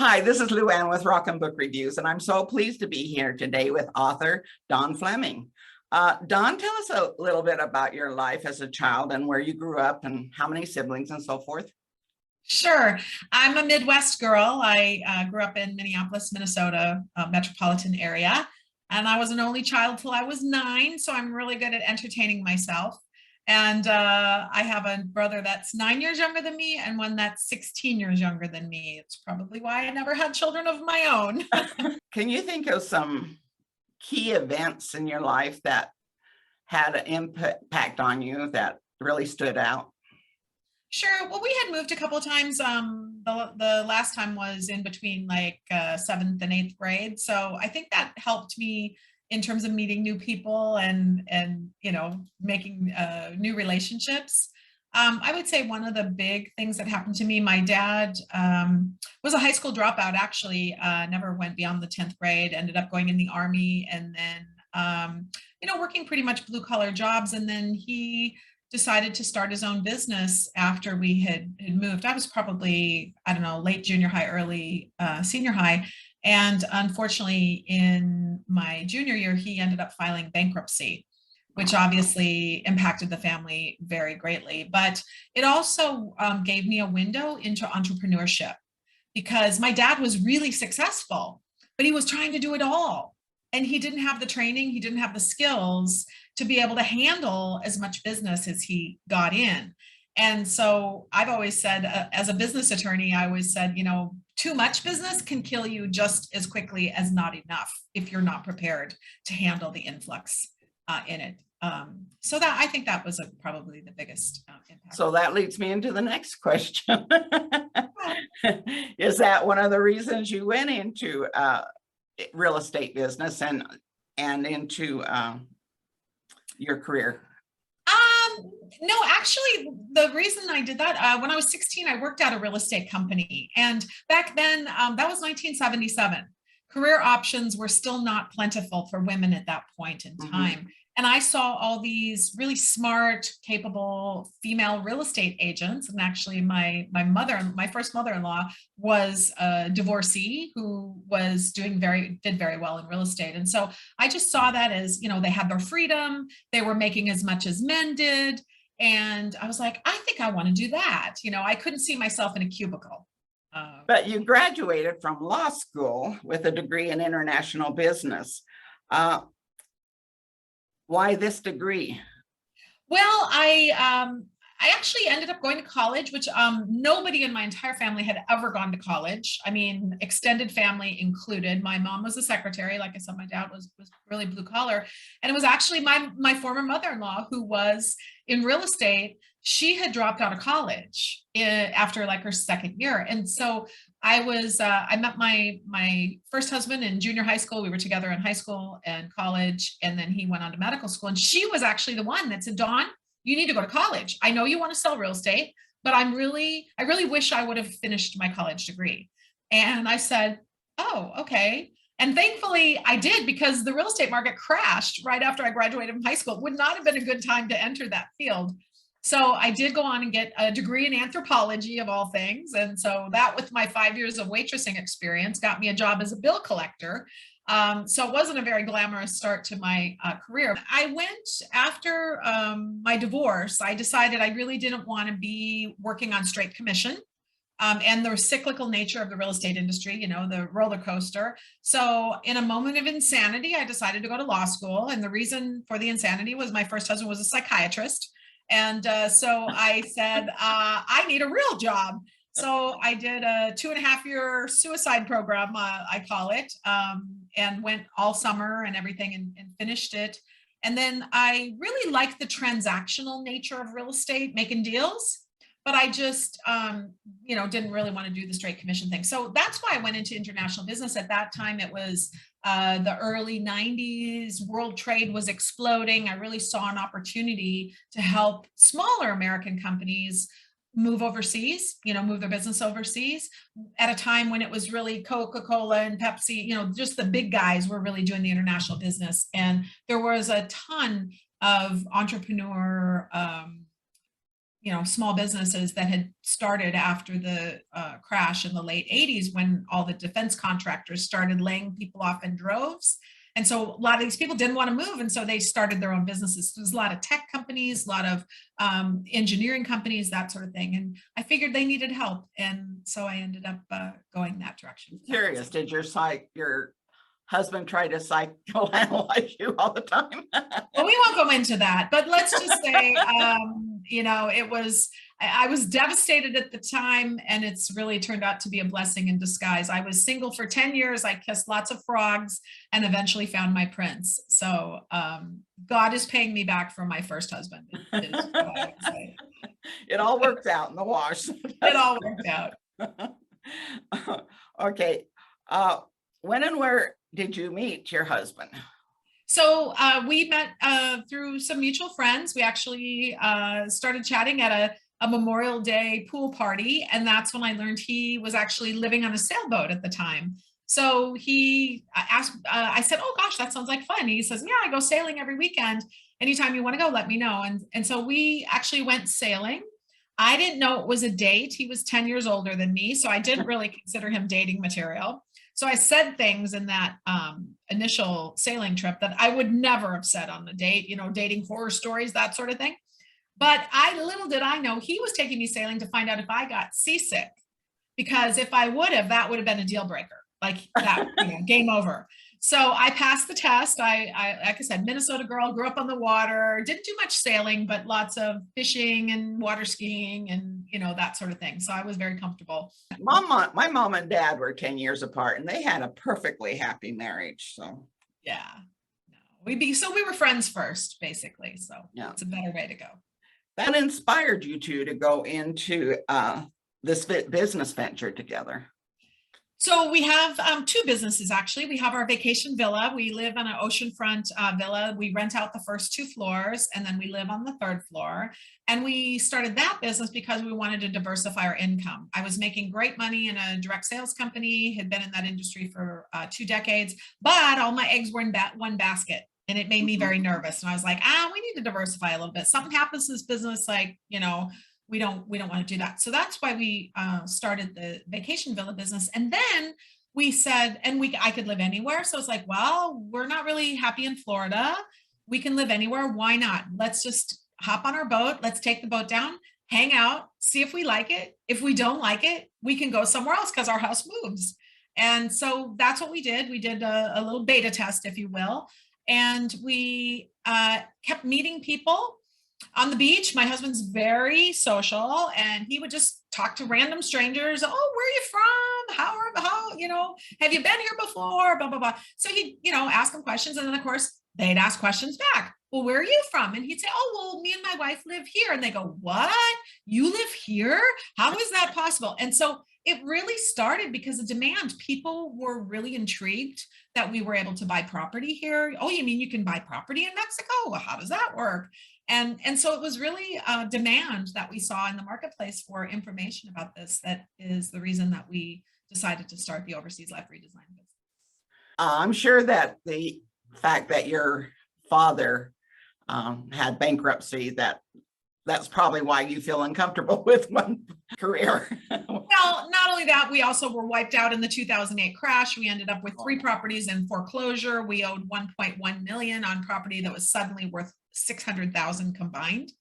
Hi, this is Lou Ann with Rock and Book Reviews, and I'm so pleased to be here today with author Don Fleming. Don, tell us a little bit about your life as a child and where you grew up and how many siblings and so forth. Sure. I'm a Midwest girl. I grew up in Minneapolis, Minnesota, metropolitan area, and I was an only child till I was 9, so I'm really good at entertaining myself. And I have a brother that's 9 years younger than me and one that's 16 years younger than me. It's probably why I never had children of my own. Can you think of some key events in your life that had an impact on you that really stood out? Sure. Well, we had moved a couple of times. The last time was in between like 7th and 8th grade. So I think that helped me in terms of meeting new people and making new relationships. I would say one of the big things that happened to me, my dad was a high school dropout, actually, never went beyond the 10th grade, ended up going in the Army and then, working pretty much blue collar jobs. And then he decided to start his own business after we had moved. I was probably, I don't know, late junior high, early senior high. And unfortunately, in my junior year, he ended up filing bankruptcy, which obviously impacted the family very greatly. But it also gave me a window into entrepreneurship because my dad was really successful, but he was trying to do it all. And he didn't have the training, he didn't have the skills to be able to handle as much business as he got in. And so I've always said, as a business attorney, I always said, too much business can kill you just as quickly as not enough if you're not prepared to handle the influx in it. So that I think that was probably the biggest impact. So that leads me into the next question. Is that one of the reasons you went into real estate business and into your career? No, actually, the reason I did that, when I was 16, I worked at a real estate company. And back then, that was 1977. Career options were still not plentiful for women at that point in time. And I saw all these really smart, capable female real estate agents. And actually my first mother-in-law was a divorcee who was did very well in real estate. And so I just saw that as, they had their freedom, they were making as much as men did. And I was like, I think I want to do that. I couldn't see myself in a cubicle. But you graduated from law school with a degree in international business. Why this degree? Well, I actually ended up going to college, which nobody in my entire family had ever gone to college. I mean, extended family included. My mom was a secretary. Like I said, my dad was really blue collar. And it was actually my former mother-in-law who was in real estate. She had dropped out of college after like her second year. And so I met my first husband in junior high school. We were together in high school and college, and then he went on to medical school. And she was actually the one that said, Dawn, you need to go to college. I know you want to sell real estate, but I really wish I would have finished my college degree. And I said, oh, okay. And thankfully I did, because the real estate market crashed right after I graduated from high school. It would not have been a good time to enter that field. So I did go on and get a degree in anthropology of all things. And so that, with my 5 years of waitressing experience, got me a job as a bill collector. So it wasn't a very glamorous start to my career. I went after my divorce. I decided I really didn't want to be working on straight commission. And the cyclical nature of the real estate industry, the roller coaster. So in a moment of insanity, I decided to go to law school. And the reason for the insanity was my first husband was a psychiatrist. And so I said, I need a real job. So I did a 2.5-year suicide program, I call it, and went all summer and everything and finished it. And then I really liked the transactional nature of real estate, making deals. But I just, didn't really want to do the straight commission thing. So that's why I went into international business. At that time, it was the early 90s. World trade was exploding. I really saw an opportunity to help smaller American companies move overseas, move their business overseas at a time when it was really Coca-Cola and Pepsi, just the big guys were really doing the international business. And there was a ton of entrepreneur small businesses that had started after the crash in the late 80s, when all the defense contractors started laying people off in droves. And so a lot of these people didn't want to move. And so they started their own businesses. There's a lot of tech companies, a lot of engineering companies, that sort of thing. And I figured they needed help. And so I ended up going that direction. Curious, did your husband try to psychoanalyze you all the time? Well, we won't go into that, but let's just say, I was devastated at the time, and it's really turned out to be a blessing in disguise. I was single for 10 years. I kissed lots of frogs and eventually found my prince. So God is paying me back for my first husband. Is what I would say. It all works out in the wash. It all worked out. Okay. When and where did you meet your husband? So we met through some mutual friends. We actually started chatting at a Memorial Day pool party. And that's when I learned he was actually living on a sailboat at the time. So he asked, I said, oh gosh, that sounds like fun. He says, yeah, I go sailing every weekend. Anytime you want to go, let me know. And so we actually went sailing. I didn't know it was a date. He was 10 years older than me, so I didn't really consider him dating material. So I said things in that initial sailing trip that I would never have said on the date, dating horror stories, that sort of thing. But little did I know he was taking me sailing to find out if I got seasick, because if I would have, that would have been a deal breaker, like that, game over. So I passed the test. I, like I said, Minnesota girl, grew up on the water, didn't do much sailing, but lots of fishing and water skiing and, that sort of thing. So I was very comfortable. My mom and dad were 10 years apart, and they had a perfectly happy marriage. So yeah, no, we were friends first, basically. So yeah, it's a better way to go. That inspired you two to go into this business venture together. So we have two businesses, actually. We have our vacation villa. We live on an oceanfront villa. We rent out the first 2 floors, and then we live on the 3rd floor. And we started that business because we wanted to diversify our income. I was making great money in a direct sales company, had been in that industry for 2 decades, but all my eggs were in one basket. And it made me very nervous. And I was like, we need to diversify a little bit. Something happens to this business, we don't want to do that. So that's why we started the vacation villa business. And then we said, I could live anywhere. So it's like, well, we're not really happy in Florida. We can live anywhere. Why not? Let's just hop on our boat. Let's take the boat down, hang out, see if we like it. If we don't like it, we can go somewhere else because our house moves. And so that's what we did. We did a little beta test, if you will. And we kept meeting people on the beach. My husband's very social, and he would just talk to random strangers. Oh, where are you from? How, have you been here before? Blah, blah, blah. So he'd, ask them questions. And then of course they'd ask questions back. Well, where are you from? And he'd say, oh, well, me and my wife live here. And they go, what? You live here? How is that possible? And so it really started because of demand. People were really intrigued that we were able to buy property here. Oh, you mean you can buy property in Mexico? Well, how does that work? And so it was really demand that we saw in the marketplace for information about this. That is the reason that we decided to start the Overseas Life Redesign business. I'm sure that the fact that your father had bankruptcy, that's probably why you feel uncomfortable with one career. Well, not only that, we also were wiped out in the 2008 crash. We ended up with 3 properties in foreclosure. We owed 1.1 million on property that was suddenly worth 600,000 combined.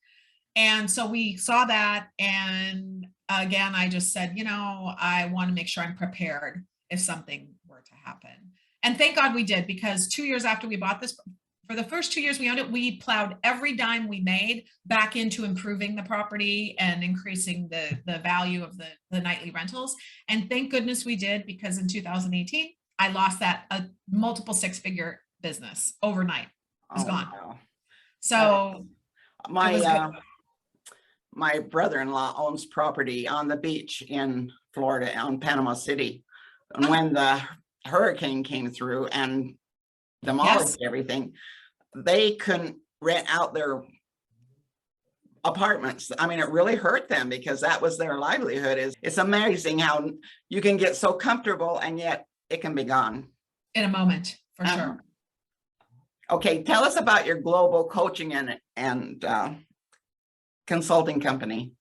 And so we saw that. And again, I just said, I want to make sure I'm prepared if something were to happen. And thank God we did, because 2 years after we bought this, for the first 2 years we owned it, we plowed every dime we made back into improving the property and increasing the value of the nightly rentals. And thank goodness we did, because in 2018, I lost that multiple 6-figure business overnight. It was gone. Wow. So my brother-in-law owns property on the beach in Florida, on Panama City. And when the hurricane came through and demolished everything, they couldn't rent out their apartments. I mean, it really hurt them because that was their livelihood. It's amazing how you can get so comfortable and yet it can be gone in a moment, for sure. Okay, tell us about your global coaching and consulting company?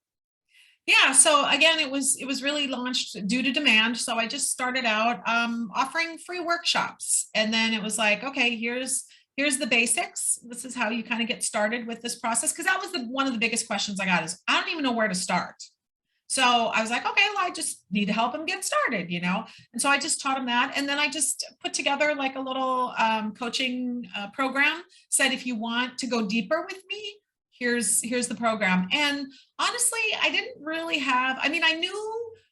Yeah, so again, it was really launched due to demand. So I just started out offering free workshops, and then it was like, okay, here's the basics. This is how you kind of get started with this process, because that was one of the biggest questions I got is I don't even know where to start. So I was like, okay, well, I just need to help them get started, And so I just taught them that. And then I just put together like a little coaching program, said, if you want to go deeper with me, here's the program. And honestly, I didn't really have, I mean, I knew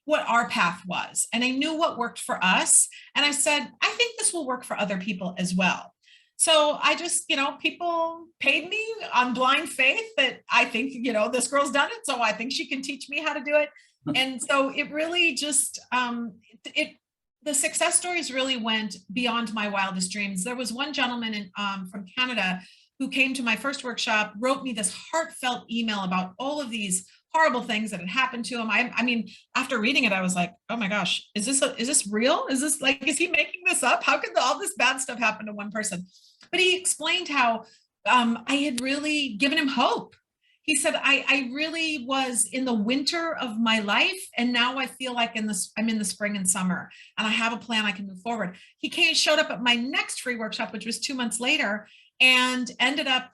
what our path was and I knew what worked for us. And I said, I think this will work for other people as well. So I just, people paid me on blind faith that I think, this girl's done it. So I think she can teach me how to do it. And so it really just, the success stories really went beyond my wildest dreams. There was one gentleman from Canada who came to my first workshop, wrote me this heartfelt email about all of these horrible things that had happened to him. I mean, after reading it, I was like, oh my gosh, is this real? Is this like, is he making this up? How could all this bad stuff happen to one person? But he explained how I had really given him hope. He said, I really was in the winter of my life, and now I feel like I'm in the spring and summer, and I have a plan, I can move forward. He showed up at my next free workshop, which was 2 months later, and ended up,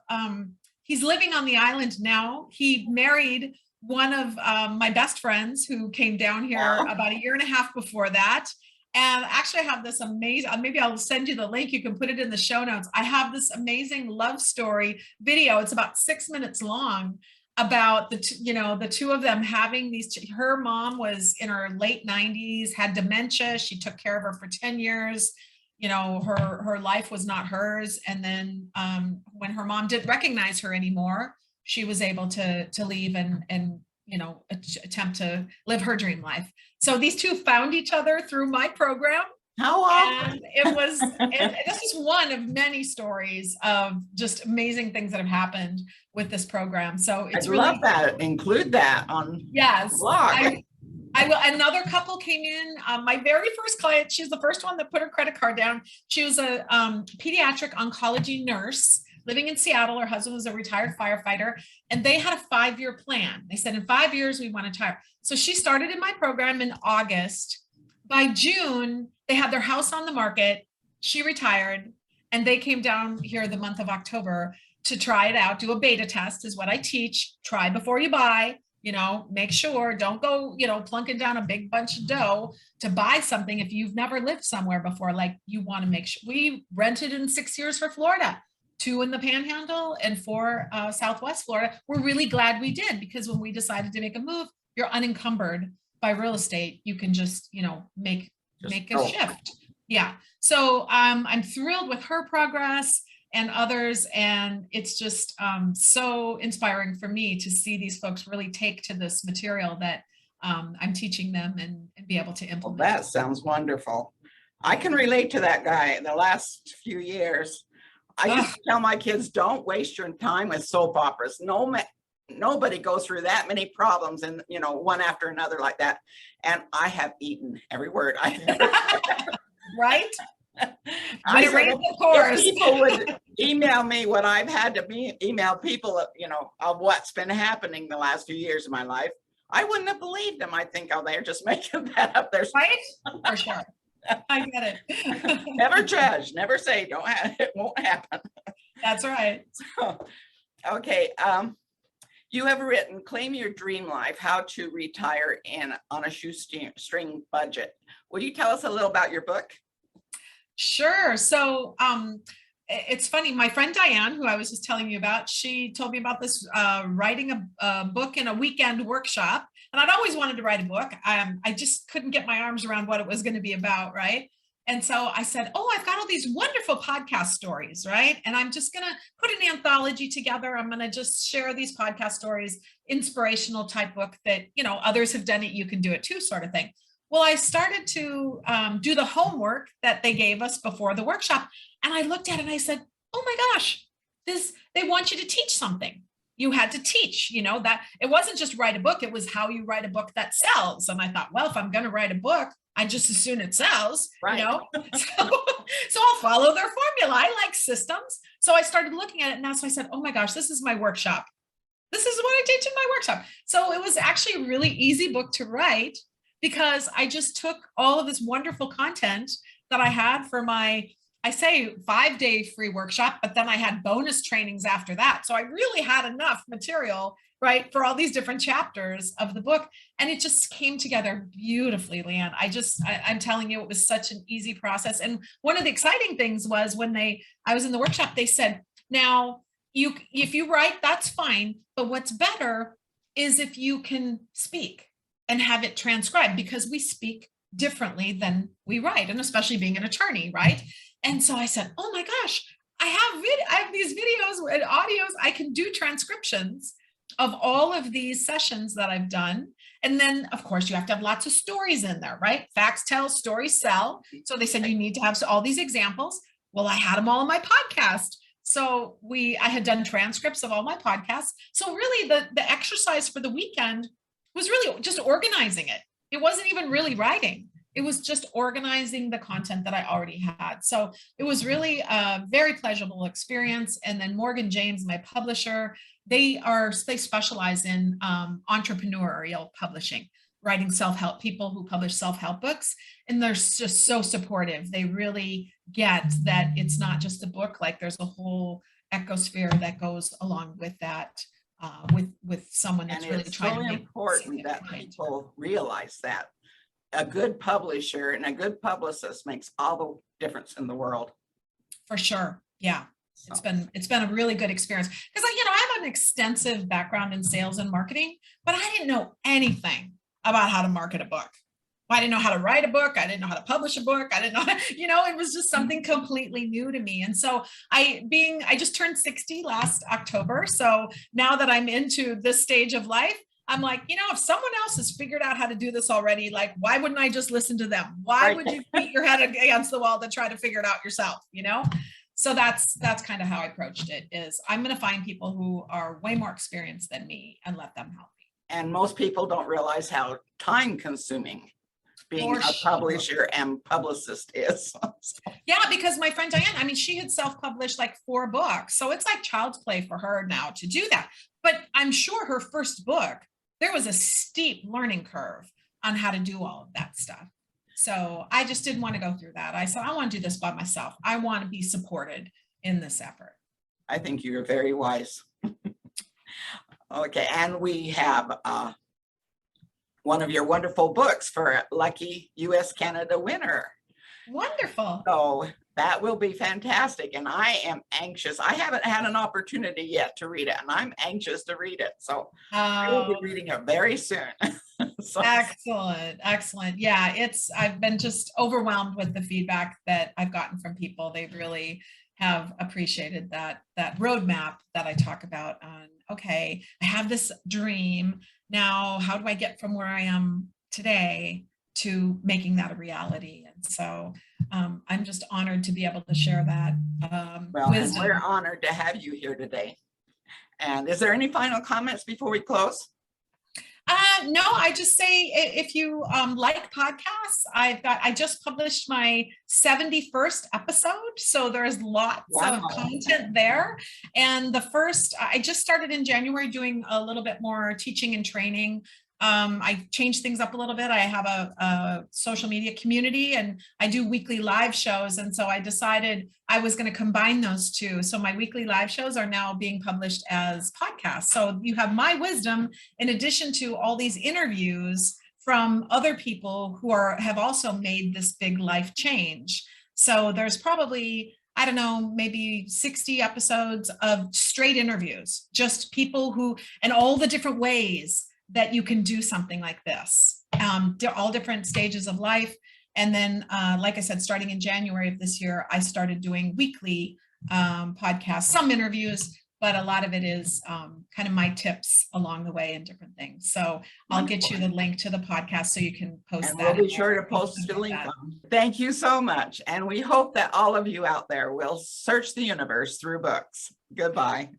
he's living on the island now. He married one of my best friends who came down here about a year and a half before that. And actually I have this amazing, maybe I'll send you the link. You can put it in the show notes. I have this amazing love story video. It's about 6 minutes long about the two of them having her mom was in her late 90s, had dementia. She took care of her for 10 years. Her life was not hers. And then when her mom didn't recognize her anymore, she was able to leave and attempt to live her dream life. So these two found each other through my program. How often? And this is one of many stories of just amazing things that have happened with this program. So it's really love that. Include that on yes. blog. I will. Another couple came in. My very first client, she's the first one that put her credit card down. She was a pediatric oncology nurse living in Seattle. Her husband was a retired firefighter, and they had a 5-year plan. They said, in 5 years, we want to retire. So she started in my program in August. By June, they had their house on the market. She retired, and they came down here the month of October to try it out, do a beta test is what I teach. Try before you buy. Make sure, don't go, plunking down a big bunch of dough to buy something if you've never lived somewhere before. Like, you want to make sure. We rented in 6 years for Florida, 2 in the Panhandle and 4 Southwest Florida. We're really glad we did, because when we decided to make a move, you're unencumbered by real estate. You can just, make a shift. Yeah. So I'm thrilled with her progress and others. And it's just so inspiring for me to see these folks really take to this material that I'm teaching them and be able to implement. Well, that sounds wonderful. I can relate to that guy. The last few years, I used to tell my kids, don't waste your time with soap operas. Nobody goes through that many problems and, one after another like that. And I have eaten every word I have. Right? I said, if people would email me what I've had to email people, of what's been happening the last few years of my life, I wouldn't have believed them. I think, oh, they're just making that up. There's right? For sure. I get it. Never judge, never say, it won't happen. That's right. So, okay. You have written Claim Your Dream Life, How to Retire on a Shoestring Budget. Will you tell us a little about your book? Sure. So it's funny. My friend Diane, who I was just telling you about, she told me about this writing a book in a weekend workshop. And I'd always wanted to write a book. I just couldn't get my arms around what it was going to be about, right? And so I said, oh, I've got all these wonderful podcast stories, right? And I'm just going to put an anthology together. I'm going to just share these podcast stories, inspirational type book that, others have done it, you can do it too, sort of thing. Well, I started to do the homework that they gave us before the workshop. And I looked at it and I said, oh my gosh, they want you to teach something. You had to teach, that it wasn't just write a book. It was how you write a book that sells. And I thought, well, if I'm going to write a book, I just as soon it sells, right. So I'll follow their formula. I like systems. So I started looking at it. And that's when I said, oh my gosh, this is my workshop. This is what I teach in my workshop. So it was actually a really easy book to write because I just took all of this wonderful content that I had for my, I say 5-day free workshop, but then I had bonus trainings after that. So I really had enough material, right, for all these different chapters of the book. And it just came together beautifully, Leanne. I'm telling you, it was such an easy process. And one of the exciting things was when I was in the workshop, they said, now, if you write, that's fine. But what's better is if you can speak and have it transcribed, because we speak differently than we write, and especially being an attorney, right? And so I said, oh my gosh, I have these videos and audios. I can do transcriptions of all of these sessions that I've done. And then, of course, you have to have lots of stories in there, right? Facts tell, stories sell. So they said you need to have all these examples. Well, I had them all in my podcast. So I had done transcripts of all my podcasts. So really the exercise for the weekend was really just organizing it. It wasn't even really writing. It was just organizing the content that I already had. So it was really a very pleasurable experience. And then Morgan James, my publisher, they specialize in entrepreneurial publishing, writing self-help, people who publish self-help books. And they're just so supportive. They really get that it's not just a book, like there's a whole ecosphere that goes along with that, with someone that's really trying to make. And it's so important that people realize that a good publisher and a good publicist makes all the difference in the world. For sure. Yeah. It's been a really good experience because I have an extensive background in sales and marketing, but I didn't know anything about how to market a book. I didn't know how to write a book. I didn't know how to publish a book. I didn't know, it was just something completely new to me. And so I just turned 60 last October. So now that I'm into this stage of life, I'm like, if someone else has figured out how to do this already, like, why wouldn't I just listen to them? Why would you beat your head against the wall to try to figure it out yourself? So that's kind of how I approached it, is I'm going to find people who are way more experienced than me and let them help me. And most people don't realize how time consuming being a publisher and publicist is. Yeah, because my friend Diane, she had self-published like 4 books. So it's like child's play for her now to do that. But I'm sure her first book, there was a steep learning curve on how to do all of that stuff. So I just didn't want to go through that. I said, I want to do this by myself. I want to be supported in this effort. I think you're very wise. Okay, and we have one of your wonderful books for a lucky US Canada winner. Wonderful. So that will be fantastic. And I am anxious. I haven't had an opportunity yet to read it, and I'm anxious to read it. So I will be reading it very soon. So. Excellent. Yeah, I've been just overwhelmed with the feedback that I've gotten from people. They really have appreciated that roadmap that I talk about on, okay, I have this dream. Now, how do I get from where I am today to making that a reality? And so I'm just honored to be able to share that wisdom. We're honored to have you here today. And is there any final comments before we close? No, I just say if you like podcasts, I just published my 71st episode. So there's lots of content there. And I just started in January doing a little bit more teaching and training. I changed things up a little bit. I have a social media community and I do weekly live shows. And so I decided I was going to combine those two. So my weekly live shows are now being published as podcasts. So you have my wisdom in addition to all these interviews from other people who have also made this big life change. So there's probably, I don't know, maybe 60 episodes of straight interviews, just people and all the different ways that you can do something like this, all different stages of life. And then, like I said, starting in January of this year, I started doing weekly podcasts, some interviews, but a lot of it is kind of my tips along the way and different things. So I'll get you the link to the podcast so you can post and that. We'll be sure to post the link. Thank you so much. And we hope that all of you out there will search the universe through books. Goodbye.